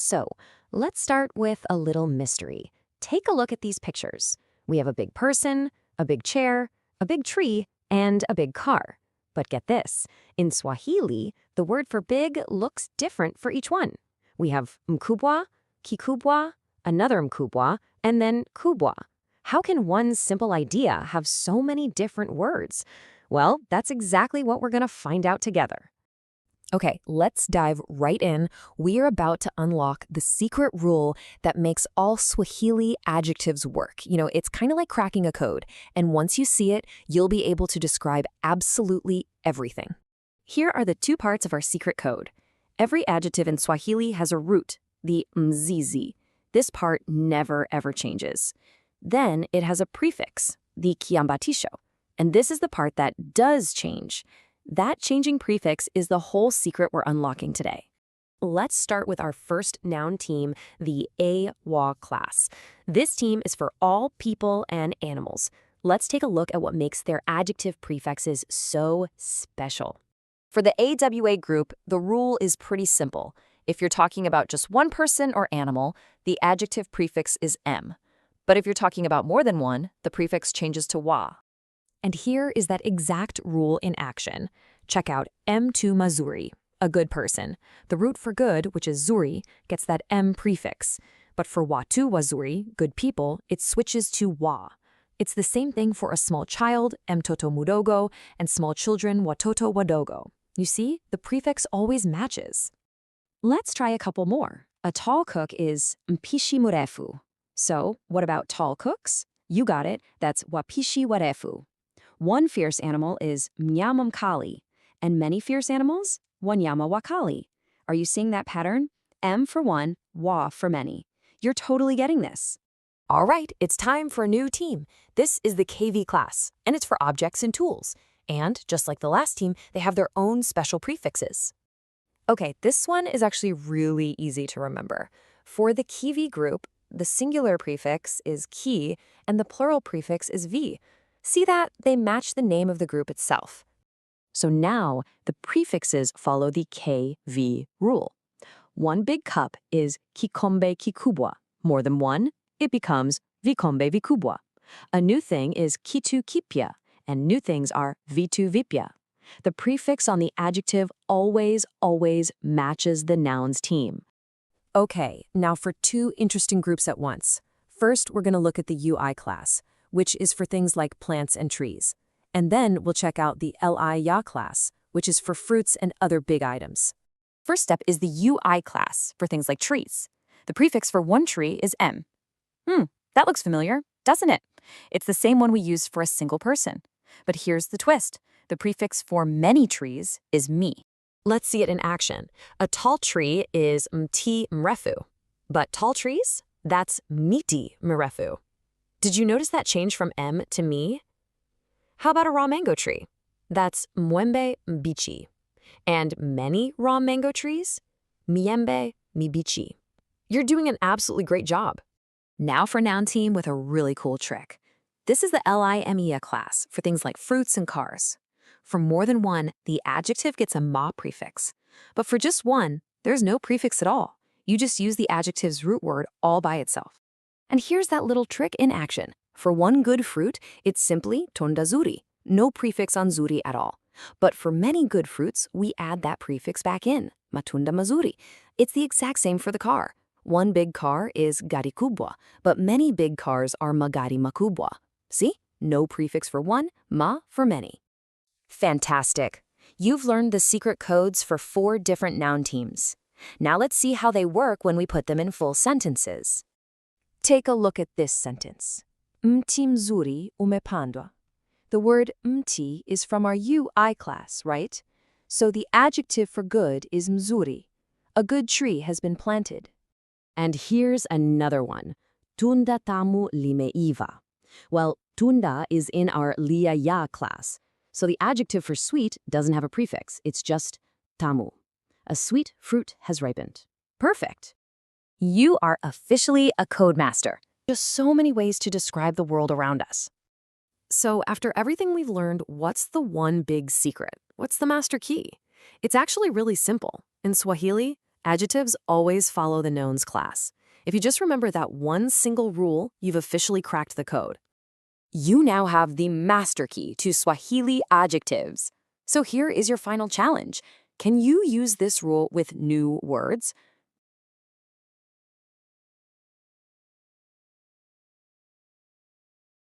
So, let's start with a little mystery. Take a look at these pictures. We have a big person, a big chair, a big tree, and a big car. But get this, in Swahili, the word for big looks different for each one. We have mkubwa, kikubwa, another mkubwa, and then kubwa. How can one simple idea have so many different words? Well, that's exactly what we're going to find out together. Okay, let's dive right in. We are about to unlock the secret rule that makes all Swahili adjectives work. It's kind of like cracking a code, and once you see it, you'll be able to describe absolutely everything. Here are the two parts of our secret code. Every adjective in Swahili has a root, the mzizi. This part never ever changes. Then it has a prefix, the kiambatisho, and this is the part that does change. That changing prefix is the whole secret we're unlocking today. Let's start with our first noun team, the A-Wa class. This team is for all people and animals. Let's take a look at what makes their adjective prefixes so special. For the AWA group, the rule is pretty simple. If you're talking about just one person or animal, the adjective prefix is M. But if you're talking about more than one, the prefix changes to wa. And here is that exact rule in action. Check out M2 Mazuri, a good person. The root for good, which is zuri, gets that M prefix. But for watu wazuri, good people, it switches to wa. It's the same thing for a small child, mtoto mudogo, and small children, watoto wadogo. You see, the prefix always matches. Let's try a couple more. A tall cook is mpishi murefu. So, what about tall cooks? You got it, that's wapishi warefu. One fierce animal is mnyama mkali, and many fierce animals, wanyama wakali. Are you seeing that pattern? M for one, wa for many. You're totally getting this. All right, it's time for a new team. This is the KV class, and it's for objects and tools. And just like the last team, they have their own special prefixes. Okay, this one is actually really easy to remember. For the KV group, the singular prefix is ki, and the plural prefix is v. See that? They match the name of the group itself. So now, the prefixes follow the KV rule. One big cup is kikombe kikubwa. More than one, it becomes vikombe vikubwa. A new thing is kitu kipya, and new things are vitu vipya. The prefix on the adjective always matches the noun's team. Okay, now for two interesting groups at once. First, we're going to look at the UI class, which is for things like plants and trees. And then we'll check out the LI-Ya class, which is for fruits and other big items. First step is the UI class for things like trees. The prefix for one tree is M. That looks familiar, doesn't it? It's the same one we use for a single person. But here's the twist. The prefix for many trees is mi. Let's see it in action. A tall tree is mti mrefu. But tall trees? That's miti mrefu. Did you notice that change from M to mi? How about a raw mango tree? That's mwembe mbichi. And many raw mango trees? Miembe mibichi. You're doing an absolutely great job. Now for noun team with a really cool trick. This is the LIMEA class for things like fruits and cars. For more than one, the adjective gets a ma prefix. But for just one, there's no prefix at all. You just use the adjective's root word all by itself. And here's that little trick in action. For one good fruit, it's simply tonda zuri, no prefix on zuri at all. But for many good fruits, we add that prefix back in, matunda mazuri. It's the exact same for the car. One big car is gari kubwa, but many big cars are magari makubwa. See? No prefix for one, ma for many. Fantastic. You've learned the secret codes for 4 different noun teams. Now let's see how they work when we put them in full sentences. Take a look at this sentence. Mti mzuri umepandwa. The word mti is from our UI class, right? So the adjective for good is mzuri. A good tree has been planted. And here's another one. Tunda tamu limeiva. Well, tunda is in our LIA-Ya class. So the adjective for sweet doesn't have a prefix. It's just tamu. A sweet fruit has ripened. Perfect. You are officially a code master. Just so many ways to describe the world around us. So after everything we've learned, what's the one big secret? What's the master key? It's actually really simple. In Swahili, Adjectives always follow the nouns class. If you just remember that one single rule, you've officially cracked the code. You now have the master key to Swahili adjectives. So here is your final challenge. Can you use this rule with new words?